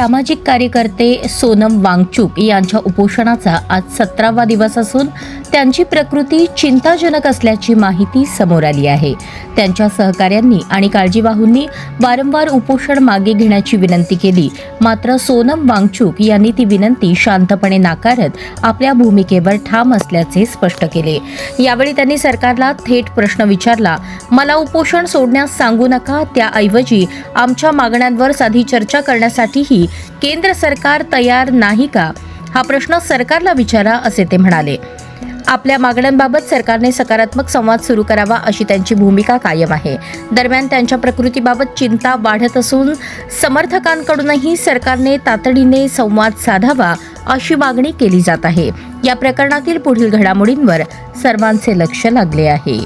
सामाजिक कार्यकर्ते सोनम वांगचुक यांच्या उपोषणाचा आज 17वा दिवस असून त्यांची प्रकृती चिंताजनक असल्याची माहिती समोर आली आहे। त्यांच्या सहकाऱ्यांनी आणि काळजीवाहूंनी वारंवार उपोषण मागे घेण्याची विनंती केली, मात्र सोनम वांगचुक यांनी ती विनंती शांतपणे नाकारत आपल्या भूमिकेवर ठाम असल्याचे स्पष्ट केले। यावेळी त्यांनी सरकारला थेट प्रश्न विचारला, मला उपोषण सोडण्यास सांगू नका, त्याऐवजी आमच्या मागण्यांवर साधी चर्चा करण्यासाठीही केंद्र सरकार तयार नाही का? हा प्रश्न सरकारला विचारा, असे ते म्हणाले। आपल्या मागण्यांबाबत सरकारने सकारात्मक संवाद सुरू करावा अशी त्यांची भूमिका कायम आहे। दरम्यान त्यांच्या प्रकृतीबाबत चिंता वाढत असून समर्थकांकडूनही सरकारने तातडीने संवाद साधावा अशी मागणी केली जात आहे। या प्रकरणातील पुढील घडामोडींवर सर्वांचे लक्ष लागले आहे।